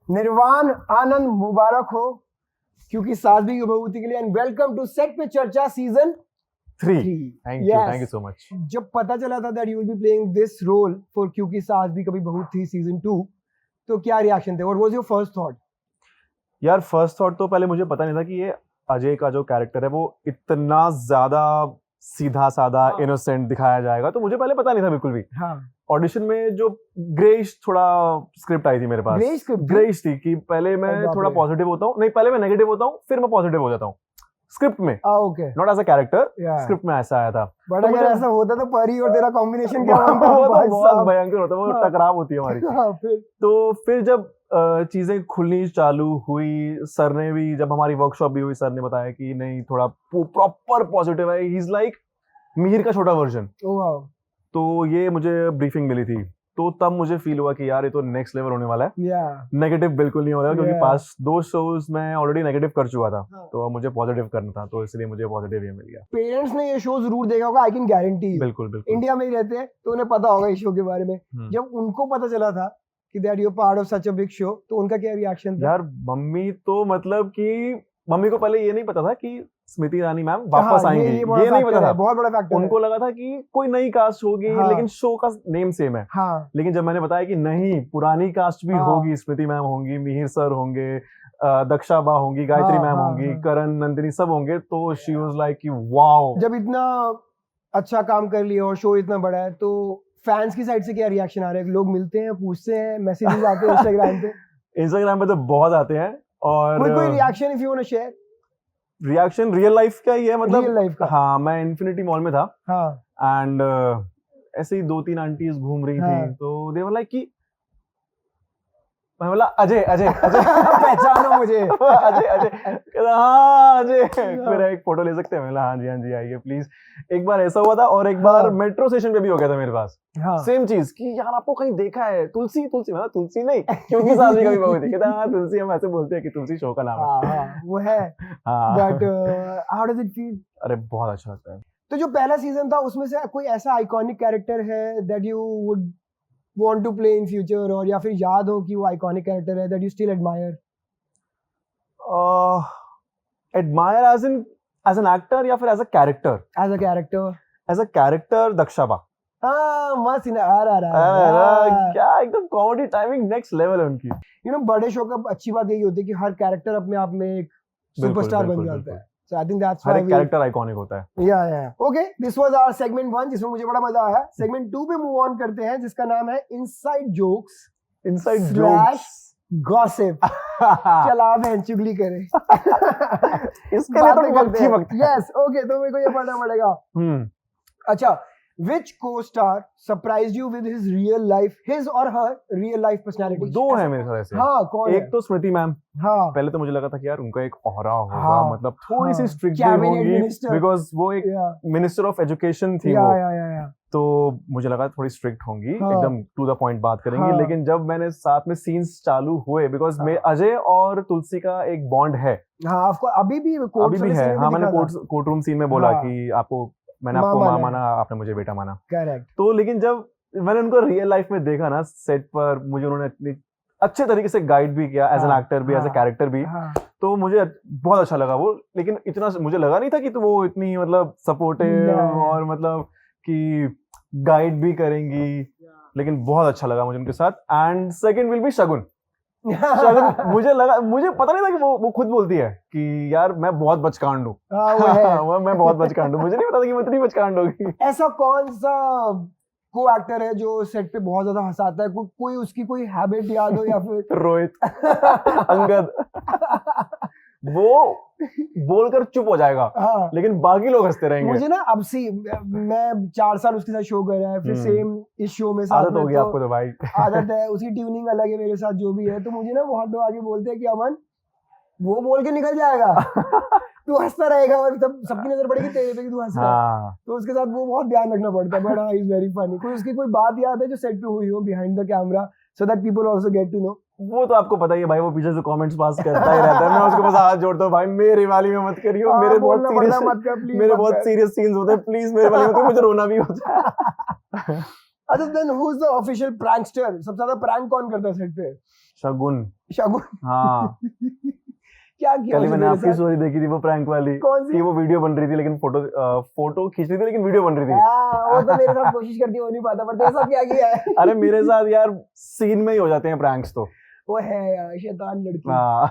निर्वाण आनंद मुबारक हो क्योंकि साध्वी की भभूति के लिए एंड वेलकम टू सेट पे चर्चा season 3. Thank you so much. जब पता चला था that you will be playing this role for क्योंकि साध्वी कभी बहू थी सीजन 2, तो क्या रिएक्शन थे? What was your first thought? यार फर्स्ट थॉट तो पहले मुझे पता नहीं था कि ये अजय का जो कैरेक्टर है वो इतना ज्यादा सीधा सादा इनोसेंट दिखाया जाएगा, तो मुझे पहले पता नहीं था बिल्कुल भी. ऑडिशन में जो ग्रेइश थोड़ा स्क्रिप्ट आई थी मेरे पास, ग्रेइश थी कि पहले मैं थोड़ा पॉजिटिव होता हूँ, नहीं पहले मैं नेगेटिव होता हूँ फिर मैं पॉजिटिव हो जाता हूँ स्क्रिप्ट में, not as a character. Script में ऐसा आया था. बट अगर ऐसा होता तो परी और तेरा कॉम्बिनेशन क्या होता? बहुत भयंकर होता, वो टकराव होती है हमारी. तो फिर जब चीजें खुलनी चालू हुई, सर ने भी जब हमारी वर्कशॉप भी हुई, सर ने बताया कि नहीं थोड़ा प्रॉपर पॉजिटिव है, ही इज लाइक मिहिर का छोटा वर्जन. तो ये मुझे ब्रीफिंग मिली थी, तो तब मुझे फील हुआ कि यार ये तो नेक्स्ट लेवल होने वाला है. नेगेटिव बिल्कुल नहीं हो रहा क्योंकि पास 2 शोज में ऑलरेडी नेगेटिव कर चुका था. तो मुझे पॉजिटिव करना था, तो इसलिए मुझे पॉजिटिव ये मिल गया. पेरेंट्स ने ये शो जरूर देखा होगा, आई कैन गारंटी. बिल्कुल बिल्कुल. इंडिया में ही रहते हैं तो उन्हें पता होगा इस शो के बारे में. जब उनको पता चला था कि that you are part of such a big show, तो उनका क्या रिएक्शन था? यार मम्मी तो मतलब कि मम्मी को पहले ये नहीं पता था कि स्मृति ईरानी मैम वापस आएंगी, ये नहीं पता था. बहुत बड़ा फैक्टर उनको लगा था कि कोई नई कास्ट होगी, लेकिन शो का नेम सेम है. लेकिन जब मैंने बताया कि नहीं पुरानी कास्ट भी होगी, स्मृति मैम होंगी, मिहिर सर होंगे, दक्षा बा होंगी, गायत्री मैम होंगी, करण, नंदिनी सब होंगे, तो शी वाज लाइक कि वाओ. जब इतना अच्छा काम कर लिया और शो इतना बड़ा है, तो फैंस की साइड से क्या रिएक्शन आ रहे हैं? लोग मिलते हैं, पूछते हैं, मैसेजेस आते हैं इंस्टाग्राम पे तो बहुत आते हैं. और कोई reaction if you want to share? Reaction real life का ही है, मतलब रियल लाइफ का. हाँ, मैं इन्फिनिटी मॉल में था एंड ऐसे ही 2-3 आंटीज घूम रही थी, तो दे वर लाइक कि मैं बोला अजय अजय अजय पहचानो मुझे. अजय हाँ अजय, मेरा एक फोटो ले सकते हैं? मैं हाँ जी आइए प्लीज. एक बार ऐसा हुआ था और एक बार मेट्रो स्टेशन पे भी हो गया था मेरे पास. सेम चीज कि यार आपको कहीं देखा है, तुलसी मतलब तुलसी नहीं क्योंकि सास भी कभी बहुत थी. कहता हाँ तुलसी, हम ऐसे बोलते हैं कि तुलसी शो का नाम है. वो है. But how does it feel? अरे बहुत अच्छा लगता है. तो जो पहला सीजन था उसमें से कोई ऐसा आइकॉनिक कैरेक्टर है that you would want to play in future, और या फिर याद हो कि वो आइकॉनिक कैरेक्टर है that you still admire? Admire as an actor या फिर as a character? As a character. As a character Daksha बा. मस्त आ क्या एकदम कॉमेडी टाइमिंग नेक्स्ट लेवल है उनकी. You know, बड़े शो का अच्छी बात यही होती है कि हर कैरेक्टर अपने आप में एक सुपरस्टार बन जाता है. So I think that's why हर एक कैरेक्टर आइकॉनिक होता है. Yeah. Okay, this was our segment 1 जिसमें मुझे बड़ा मजा आया. Segment 2 पे मूव ऑन करते हैं जिसका नाम है इनसाइड जोक्स गॉसिप. चला बहन चुगली करें. इसके लिए तो वक्त. Yes, okay, तो मेरे को ये पढ़ना पड़ेगा. अच्छा, which co-star surprised you with his or her real life personality? 2 है मेरे साथ ऐसे. कौन? एक तो स्मृति मैम. पहले तो मुझे लगा था कि यार उनका एक ऑरा होगा, मतलब थोड़ी सी स्ट्रिक्ट होगी बिकॉज वो एक मिनिस्टर ऑफ एजुकेशन थी वो. तो मुझे लगा थोड़ी स्ट्रिक्ट होंगी, एकदम टू द पॉइंट बात करेंगी. लेकिन जब मैंने साथ में सीन्स चालू हुए, बिकॉज मैं अजय और तुलसी का एक बॉन्ड है. अभी भी है. मैंने कोर्ट रूम सीन में बोला कि मैंने आपको माँ माना, आपने मुझे बेटा माना. करेक्ट. तो लेकिन जब मैंने उनको रियल लाइफ में देखा ना सेट पर, मुझे उन्होंने इतनी अच्छे तरीके से गाइड भी किया एज एन एक्टर भी, एज ए कैरेक्टर भी. तो मुझे बहुत अच्छा लगा वो. लेकिन इतना मुझे लगा नहीं था कि तो वो इतनी मतलब सपोर्टिव और मतलब कि गाइड भी करेंगी. लेकिन बहुत अच्छा लगा मुझे उनके साथ. एंड सेकंड विल बी शगुन. मुझे पता नहीं था कि वो खुद बोलती है कि यार मैं बहुत बचकांड हूँ. मैं बहुत बचकांड हूँ. मुझे नहीं पता था कि मैं इतनी बचकांड होगी. ऐसा कौन सा को एक्टर है जो सेट पे बहुत ज्यादा हंसाता है? कोई उसकी कोई हैबिट याद हो या फिर? रोहित. अंगद. वो बोलकर चुप हो जाएगा. लेकिन बाकी लोग हंसते रहेंगे. मुझे ना अब सी मैं 4 साल उसके साथ शो कर रहा है, फिर सेम इस शो में साथ आदत हो गई आपको तो भाई. आदत है, उसकी ट्यूनिंग अलग है, मेरे साथ जो भी है. तो मुझे ना बहुत लोग आगे बोलते हैं कि अमन वो बोल के निकल जाएगा, तू हंसता रहेगा और सबकी नजर पड़ेगी तेरे पे कि तू हंस रहा है. तो उसके साथ वो बहुत ध्यान रखना पड़ता है. बट हाँ, इज वेरी फनी. कोई उसकी कोई बात याद है जो सेट पे हुई हो behind the camera, so that people also get to know? वो तो आपको पता ही है भाई, वो पीछे से कमेंट्स पास करता ही रहता है. मैं उसके पास हाथ जोड़ता हूँ, भाई मेरे वाली में मत करियो. मेरे बहुत सीरियस सीन्स होते हैं, प्लीज मेरे वाली में. तो मुझे रोना भी होता है. अच्छा then who is the official prankster? सबसे ज्यादा प्रैंक कौन करता है सेट पे? शगुन। शगुन। हाँ क्या किया कल ही उसने मैंने तेरे आपकी साथ? स्टोरी देखी थी वो प्रैंक वाली कौन सी? कि वो वीडियो बन रही थी लेकिन फोटो खींच रही थी लेकिन वीडियो बन रही थी। वो तो मेरे साथ कोशिश करती है, हो नहीं पाता, पर तेरे साथ क्या किया है? अरे मेरे साथ यार सीन में ही हो जाते हैं प्रैंक्स तो। वो है यार शैतान लड़की। हाँ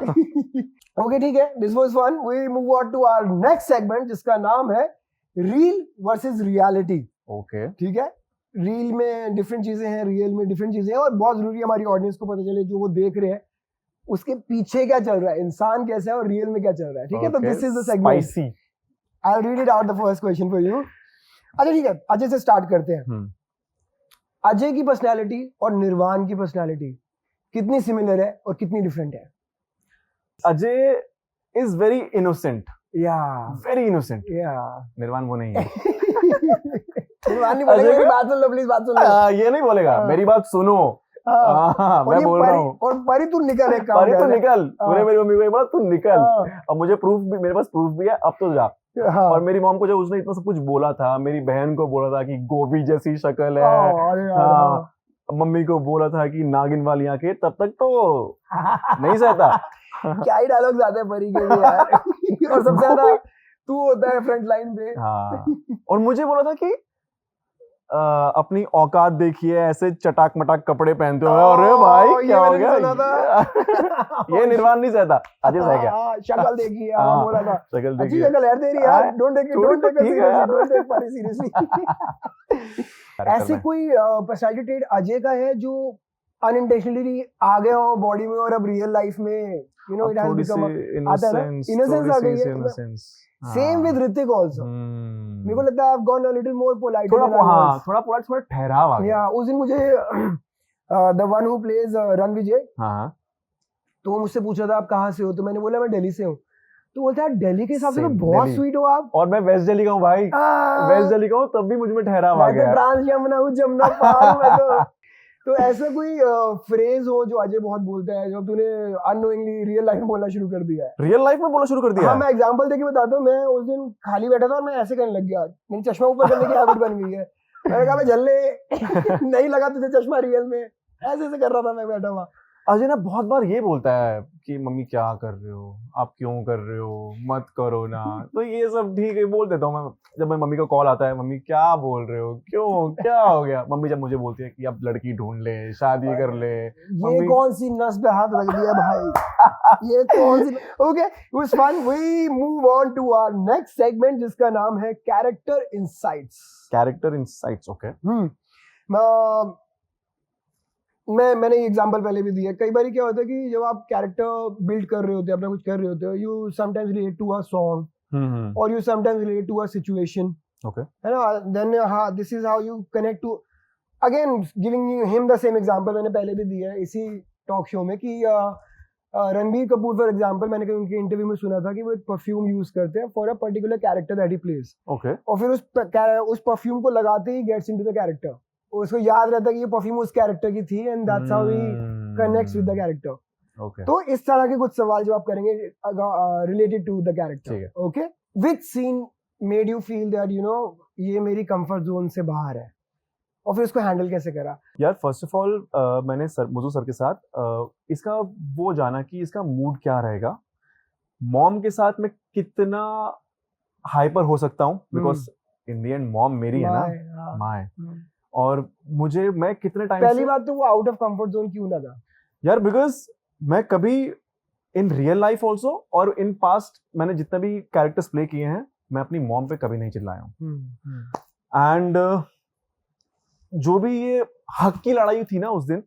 ओके ठीक है, this was fun. We move on to our next segment जिसका नाम है रील वर्सेस रियलिटी। ओके ठीक है, रील में डिफरेंट चीजें हैं, रियल में डिफरेंट चीजें हैं, और बहुत जरूरी है हमारी ऑडियंस को पता चले, जो वो देख रहे हैं उसके पीछे क्या चल रहा है, इंसान कैसा है और रियल में क्या चल रहा है। ठीक है, तो this is the segment. Spicy. I will read it out the first question for you. अच्छा ठीक है, अजय से स्टार्ट करते हैं। अजय की पर्सनालिटी और निर्वाण की पर्सनालिटी कितनी सिमिलर है और कितनी डिफरेंट है? अजय इज वेरी इनोसेंट, या वेरी इनोसेंट। या निर्वाण वो नहीं है। निर्वाण नहीं बोलेगा, मेरी बात सुन लो प्लीज, बात सुन लो। ये नहीं बोलेगा, मेरी बात सुनो। और मैं ये बोल रहा हूँ और परी तू निकल, एक काम परी तू कर। निकल। तूने मेरी मम्मी को ये बोला तू निकल, हाँ, अब मुझे प्रूफ भी, मेरे पास प्रूफ भी है, अब तो जा। हाँ, और मेरी मॉम को जब उसने इतना सब कुछ बोला था, मेरी बहन को बोला था कि गोभी जैसी शक्ल है, अरे यार, हाँ, मम्मी को बोला था कि नागिन वाली आंखें, तब तक तो नहीं सहता। क्या ही डायलॉग्स आते हैं परी के भी यार। और सबसे ज्यादा तू होता है फ्रंट लाइन पे। हाँ और मुझे बोला था कि अपनी औकात देखिए, ऐसे चटाक मटाक कपड़े पहनते हो। अरे भाई क्या हो मैंने सुना गया? ये निर्वाण नहीं सहता, अजय सह गया। शक्ल देखी है, हाँ, बोला था शक्ल अच्छी देखिए। शक्ल है तेरी यार, डोंट टेक थोड़ी तो ठीक है। डोंट टेक परी सीरियसली। ऐसे कोई पर्सनालिटी ट्रेट अजय का है जो अनइंटेंशनली आ गया हो बॉडी में और अब रियल लाइफ में you know it has become innocence आ गई है? Same with Hrithik also. मेरे को लगता है I have gone a little more polite, थोड़ा हाँ, थोड़ा पोलाइट, थोड़ा ठहराव आ गया। या उस दिन मुझे the one who plays Ranvijay, हाँ तो वो मुझसे पूछा था आप कहाँ से हो, तो मैंने बोला मैं दिल्ली से हूँ। तो बोलता है दिल्ली के हिसाब से तो Same, बहुत दिल्ली। स्वीट हो आप। और मैं वेस्ट दिल्ली का हूँ भाई, वेस्ट दिल्ली का हूँ, तब भी मुझ में ठहराव आ मैं तो गया। ट्रांस यमुना हूँ, जमुना पार हूँ मैं तो। तो ऐसा कोई फ्रेज हो जो अजय बहुत बोलता है, जो तूने अननोइंगली रियल लाइफ में बोलना शुरू कर दिया है? रियल लाइफ में बोलना शुरू कर दिया हाँ, है? मैं एग्जांपल देके बताता हूँ। मैं उस दिन खाली बैठा था और मैं ऐसे करने लग गया, मेरी चश्मा ऊपर करने की हैबिट बन गई है। मैंने कहा मैं जलने नहीं लगा तुझे चश्मा रियल में, ऐसे ऐसे कर रहा था मैं बैठा हुआ। अजय ना बहुत बार ये बोलता है कि मम्मी क्या कर रहे हो, आप क्यों कर रहे हो, मत करो ना। तो ये सब ठीक है बोल देता हूँ मैं। जब मेरी मम्मी का कॉल आता है, मम्मी क्या बोल रहे हो, क्यों, क्या हो गया? मम्मी जब मुझे बोलती है कि अब लड़की ढूंढ ले, शादी कर ले, ये कौन सी नस पे हाथ रख दिया भाई? ये कौन सी? Okay, it was fun. We move on to our next segment जिसका नाम है character insights. Character insights. Okay. मैंने ये एग्जांपल पहले भी दिया है। कई बार क्या होता है कि जब आप कैरेक्टर बिल्ड कर रहे होते हो, अपना कुछ कर रहे होते हो, you sometimes relate to a song और you sometimes relate to a situation, okay, है ना? Then this is how you connect to, again giving him the same example मैंने पहले भी दिया है इसी टॉक शो में कि रणबीर कपूर फॉर एग्जांपल, मैंने कहीं उनके इंटरव्यू में सुना था कि वो एक परफ्यूम यूज करते हैं for a particular character that he plays. Okay. और फिर उस परफ्यूम को लगाते ही गेट्स इनटू द कैरेक्टर, उसको याद रहता है कि ये परफ्यूम उस कैरेक्टर की थी and that's how he connects with the character. Okay, तो इस तरह के कुछ सवाल जवाब करेंगे रिलेटेड टू द ठीक कैरेक्टर। है। Okay, which scene made you feel that you know ये मेरी कंफर्ट जोन से बाहर है, और फिर इसको हैंडल कैसे करा? यार फर्स्ट ऑफ ऑल मैंने मुझू सर के साथ इसका वो जाना कि इसका मूड क्या रहेगा, मॉम के साथ मैं कितना हाइपर हो सकता हूँ, because in the end mom मेरी है ना, माँ है, और मुझे मैं कितने टाइम पहली बात तो वो आउट ऑफ कंफर्ट जोन क्यों लगा यार? बिकॉज मैं कभी इन रियल लाइफ ऑल्सो और इन पास्ट मैंने जितने भी कैरेक्टर्स प्ले किए हैं, मैं अपनी मॉम पे कभी नहीं चिल्लाया हूँ। एंड जो भी ये हक की लड़ाई थी ना उस दिन,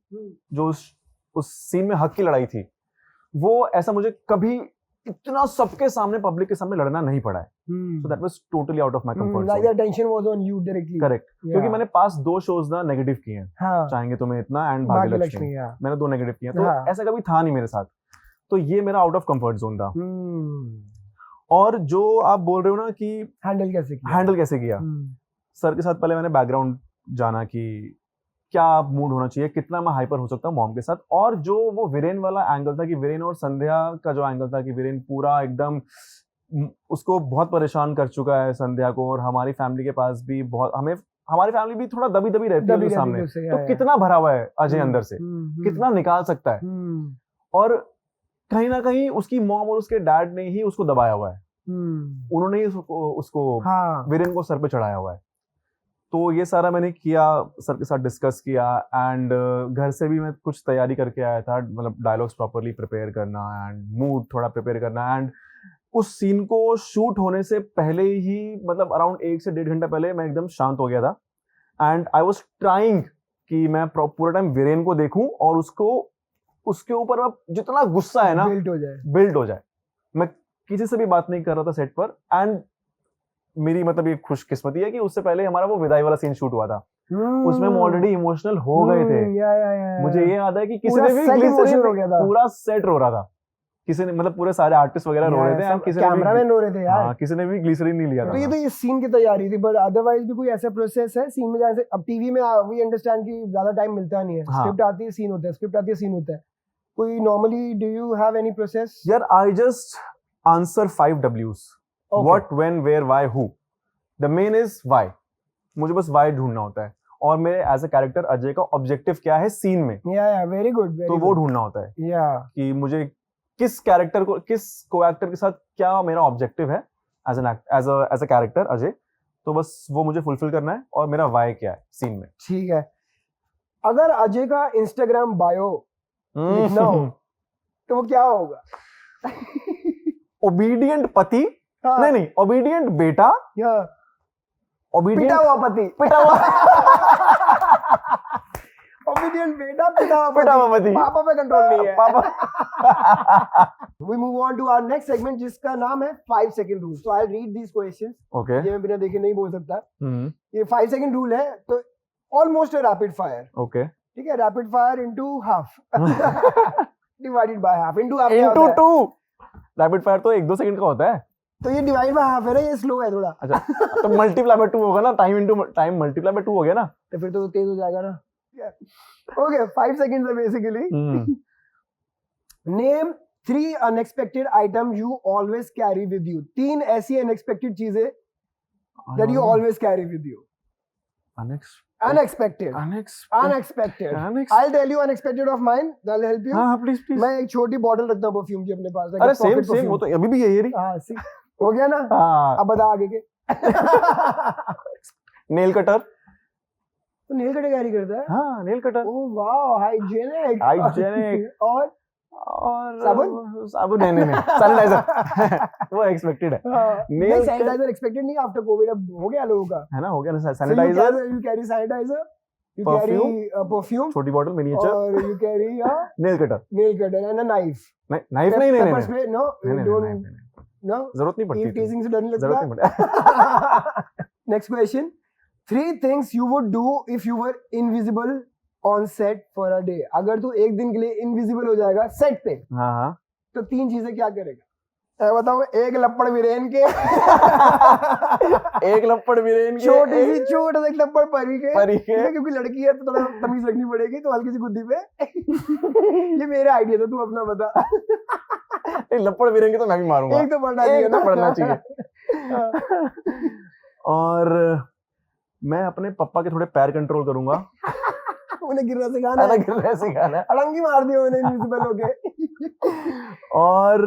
जो उस सीन में हक की लड़ाई थी, वो ऐसा मुझे कभी इतना सबके सामने, पब्लिक के सामने लड़ना नहीं पड़ा है। So that was totally out of my comfort zone. Like the tension was on you directly. Correct, क्योंकि मैंने पास 2 शोज ना नेगेटिव किए हैं, चाहेंगे तुम्हें इतना एंड भाग्यलक्ष्मी, मैंने 2 नेगेटिव किए, तो ऐसा कभी था नहीं मेरे साथ, तो ये मेरा आउट ऑफ कंफर्ट जोन था। और जो आप बोल रहे हो ना कि हैंडल कैसे किया, सर के साथ पहले मैंने बैकग्राउंड जाना कि क्या मूड होना चाहिए, कितना मैं हाइपर हो सकता हूँ मॉम के साथ, और जो वो वीरेन वाला एंगल था कि वीरेन और संध्या का जो एंगल था कि वीरेन पूरा एकदम उसको बहुत परेशान कर चुका है संध्या को, और हमारी फैमिली के पास भी बहुत हमारी फैमिली भी थोड़ा दबी दबी रहती है उसके सामने, तो कितना भरा हुआ है अजय अंदर से, कितना निकाल सकता है। और कहीं ना कहीं उसकी मॉम और उसके डैड ने ही उसको दबाया हुआ है, उन्होंने ही उसको वीरेन को सर पे चढ़ाया हुआ है। तो ये सारा मैंने किया, सर के साथ डिस्कस किया, एंड घर से भी मैं कुछ तैयारी करके आया था, मतलब डायलॉग्स प्रॉपरली प्रिपेयर करना एंड मूड थोड़ा प्रिपेयर करना। एंड उस सीन को शूट होने से पहले ही, मतलब अराउंड 1 से 1.5 घंटा पहले मैं एकदम शांत हो गया था। एंड आई वाज ट्राइंग कि मैं पूरा टाइम वीरेन को देखूं और उसके ऊपर जितना गुस्सा है ना बिल्ड हो जाए। मैं किसी से भी बात नहीं कर रहा था सेट पर। एंड मेरी मतलब ये खुशकिस्मती है कि उससे पहले हमारा वो विदाई वाला सीन शूट हुआ था, उसमें हम ऑलरेडी इमोशनल हो गए थे। मुझे ये याद है कि किसी ने भी पूरा सेट रो रहा था, किसी ने, मतलब पूरे सारे आर्टिस्ट वगैरह रो रहे थे, किसी कैमरामैन रो रहे थे यार, किसी ने भी ग्लिसरीन नहीं लिया था। तो ये तो ये सीन की तैयारी थी, बट अदरवाइज भी कोई ऐसा प्रोसेस है सीन में जाने से? अब टीवी में वी अंडरस्टैंड कि ज्यादा टाइम मिलता नहीं है, स्क्रिप्ट आती है सीन होता है, स्क्रिप्ट आती है सीन होता है। कोई normally do you have any process? यार I just answer 5 W's, what, when, where, why, who. The main is why, मुझे बस व्हाई ढूंढना होता है, और मेरे एज अ कैरेक्टर अजय का ऑब्जेक्टिव क्या है सीन में, वेरी गुड, तो वो ढूंढना होता है कि मुझे किस कैरेक्टर को, किस को एक्टर के साथ क्या मेरा ऑब्जेक्टिव है एज अ कैरेक्टर अजय, तो बस वो मुझे फुलफिल करना है, और मेरा वाई क्या है सीन में। ठीक है। अगर अजय का इंस्टाग्राम बायो लिखना हो तो वो क्या होगा? ओबीडियंट पति, नहीं ओबीडियंट बेटा, पिटा हुआ पति, ओबीडियंट बेटा, पिटा हुआ पति, पापा पे कंट्रोल नहीं है, पापा। We move on to our next segment जिसका नाम है 5 second rule. So I'll read these questions. Okay. ये मैं बिना देखे नहीं बोल सकता। ये 5 second rule है, तो almost a rapid fire. Okay. ठीक है, rapid fire into half, divided by half, into half into 2. Rapid fire तो 1-2 सेकंड का होता है, तो ये डिवाइड बाय हाफ है ना, ये स्लो है थोड़ा। अच्छा, तो मल्टीप्लाई बाय 2 होगा ना, टाइम मल्टीप्लाई बाय 2 हो गया ना, तो फिर तो तेज हो जाएगा ना। ओके, 5 सेकंड्स है basically. Name 3 unexpected item you always carry with you. 3 ऐसी अनएक्सपेक्टेड चीजें that you always carry with you. Unexpected. I'll tell you unexpected of mine. That'll help you. हाँ प्लीज प्लीज। मैं एक छोटी बॉटल रखता हूँ perfume की अपने पास। अरे सेम वो तो अभी भी यही है। हाँ, हो गया ना? हाँ। अब बता आगे के। Nail cutter. तो नेल कटर कैरी करता है? हाँ, नेल कटर। ओह वाह, हाइजीनिक। और साबुन नहीं सैनिटाइजर। वो एक्सपेक्टेड है। नेल सैनिटाइजर एक्सपेक्टेड नहीं, आफ्टर कोविड अब हो गया लोगों का, है ना, हो गया ना sanitizer. You carry sanitizer, you carry perfume, छोटी बॉटल मिनिएचर, और you carry nail cutter and a knife. Knife नहीं नो, जरूरत नहीं पड़ती, टीजिंग से डर नहीं लगता। जरूरत नहीं पड़ती। Next question, 3 things you would do if you were invisible on set for a day. अगर तू एक दिन के लिए इनविजिबल हो जाएगा सेट पे, हाँ, तो 3 चीजें क्या करेगा? बताओ। एक लपड़ वीरेन के, एक लपड़ वीरेन के, छोटा सा एक लपड़ परी के, क्योंकि लड़की है तो थोड़ा तमीज रखनी पड़ेगी, तो हल्की सी गुद्दी पे। ये मेरा आइडिया था, तू अपना बता। एक लपड़ वीरेन के तो मैं भी मारूंगा, एक तो पढ़ना चाहिए। और मैं अपने पापा के थोड़े पैर कंट्रोल करूंगा। उन्हें गिरना सिखाना है, अड़ंगी मार दिया उन्हें इनविजिबल होके। और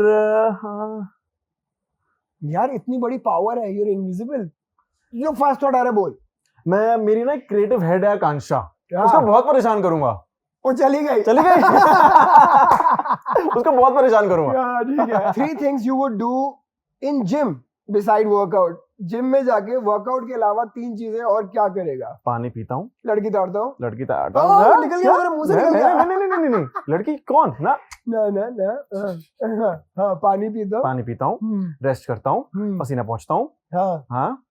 हाँ यार, इतनी बड़ी पावर है, यूर इनविजिबल। जो फर्स्ट थॉट आ रहा है बोल। मैं, मेरी ना क्रिएटिव हेड है आकांक्षा, उसको बहुत परेशान करूंगा। वो चली गई। उसको बहुत परेशान करूंगा। ठीक है। 3 things you would do in gym beside workout. Gym में जाके वर्कआउट के अलावा 3 चीजें और क्या करेगा? पानी पीता हूँ, लड़की ताड़ता हूँ। निकल गया मेरे मुंह से, निकल गया। नहीं, लड़की कौन ना, हाँ, पानी पीता हूँ, रेस्ट करता हूँ, पसीना पहुंचता हूँ, हाँ,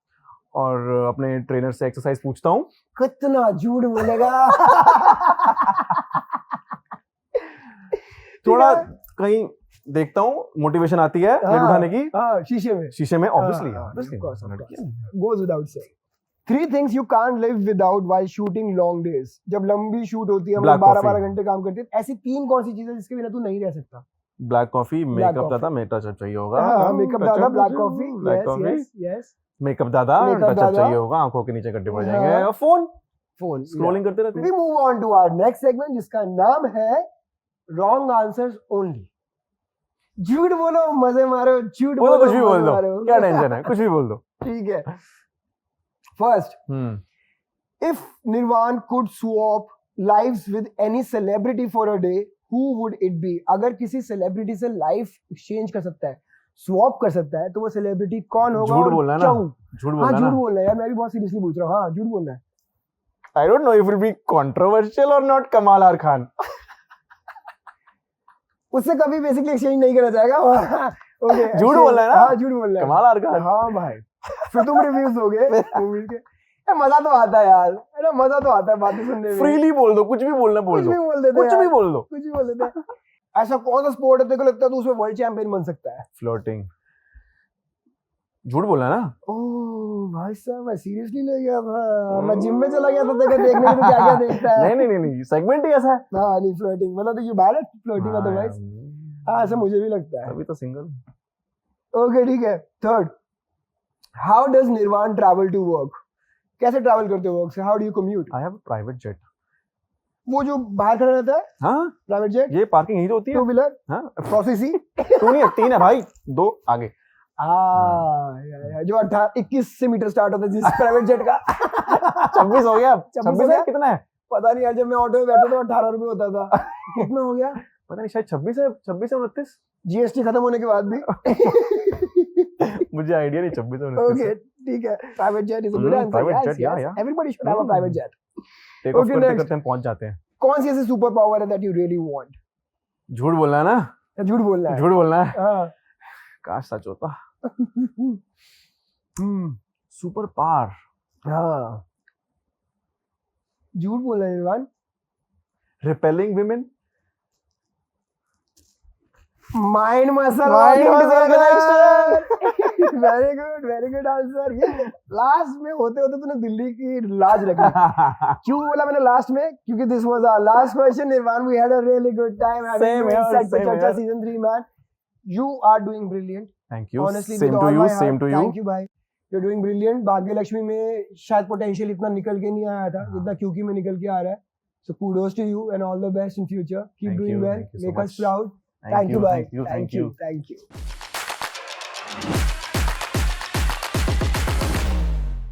और अपने ट्रेनर से एक्सरसाइज पूछता हूँ। कितना झूठ बोलेगा। थोड़ा कहीं देखता हूँ, मोटिवेशन आती है वेट उठाने की। शीशे में obviously goes without saying. 3 things you can't live without while shooting long days. जब लंबी शूट होती है, हम 12-12 घंटे काम करते हैं, ऐसी 3 कौन सी चीजें जिसके बिना तू नहीं रह सकता? ब्लैक कॉफी, मेकअप दादा, मेकअप चाहिए होगा। हाँ, मेकअप दादा, ब्लैक कॉफी, यस, मेकअप दादा, Makeup टचअप दादा। चाहिए होगा, आंखों के नीचे गड्ढे पड़ हाँ। जाएंगे, फोन फोन स्क्रॉलिंग करते रहते वी हैं। Move on to our next segment जिसका नाम है रॉन्ग आंसर्स ओनली। झूठ बोलो मजे मारो, झूठ बोलो, कुछ भी मजे बोल दो, मारो। क्या टेंशन है, कुछ भी बोल दो। ठीक है। फर्स्ट, इफ निर्वाण could swap lives with any celebrity for a day, who would it be? अगर किसी सेलिब्रिटी से लाइफ एक्सचेंज कर सकता है, स्वैप कर सकता है, तो वो सेलिब्रिटी कौन होगा? झूठ और बोलना है ना, क्यों? झूठ हाँ बोलना है झूठ ना। बोलना है यार, मैं भी बहुत सीरियसली पूछ रहा हूँ। हाँ झूठ बोलना है। I don't know if it will be controversial or not, Kamal R Khan. उससे कभी बेसिकली एक्सचेंज नहीं करा जाएगा। ओके झूठ बोलना है ना? हाँ झूठ बोलना है। कमाल आर खान। हाँ भाई, फिर तुम रिव्यूज दोगे मूवी के। यार मजा तो आता है यार, है ना, मजा तो आता है बातें सुनने में। फ्रीली बोल दो, कुछ भी बोलना बोल कुछ दो, भी बोल देते कुछ हैं भी यार, बोल दो। कुछ भी बोल देते हैं। ऐसा कौन सा स्पोर्ट है तेरे को लगता है तू उसमें वर्ल्ड चैंपियन बन सकता है? फ्लोटिंग। झूठ बोलना है ना। ओह भाई साहब, मैं सीरियसली ले गया था, मैं जिम में चला गया था देखो देखने के लिए क्या क्या देखता है। नहीं, सेगमेंट ही ऐसा है। हाँ नहीं, फ्लोटिंग मतलब तो ये बैड है फ्लोटिंग अदरवाइज। हाँ ऐसा मुझे भी लगता है। अभी तो सिंगल। ओके ठीक है। थर्ड, हाउ डज निर्वाण ट्रैवल टू वर्क? कैसे ट्रैवल करते हो वर्क से? How do you commute? I have private jet. वो जो बाहर खड़ा रहता है हाँ, प्राइवेट जेट, ये पार्किंग यही तो होती है। टू व्हीलर, हाँ, प्रोसेसी। टू नहीं है, 3 है भाई, 2 आगे। जो 21 से मीटर स्टार्ट होता है जिस प्राइवेट जेट का। 26 हो गया। 26 26 है, कितना है पता नहीं यार, जब मैं ऑटो में बैठा तो 18 रुपए होता था। कितना हो गया पता नहीं, शायद 26 है, 26 है 29। जीएसटी खत्म होने के बाद भी। मुझे आइडिया नहीं 26 है 29। ओके ठीक है, private jet is a good answer. private jet, yeah. Everybody should have a private jet. Take off Okay, करते next. करते हम पहुंच जाते हैं। कौन सी ऐसी सुपर पावर है दैट यू रियली वांट? झूठ बोलना है ना, झूठ बोलना है। झूठ बोलना है। हाँ। काश सच होता। Super power. हाँ झूठ बोलना है निर्वाण। Repelling women. Mind muscle. Mind muscle very good answer. ये लास्ट में होते होते तूने दिल्ली की लाज रखी। क्यों बोला मैंने लास्ट में? क्योंकि this was our last question. Nirvaan, we had a really good time Same having here, set same चर्चा here. Season 3 man. You are doing brilliant. Thank you. Honestly, same with to all you, my same heart, to you. thank you भाई। You're doing brilliant। भाग्य लक्ष्मी में शायद potential इतना निकल के नहीं आया था जितना क्योंकि में निकल के आ रहा है। So kudos to you and all the best in future. Keep Thank doing you, well. thank you so Make us much. proud. Thank you, bye. Thank you. Thank you.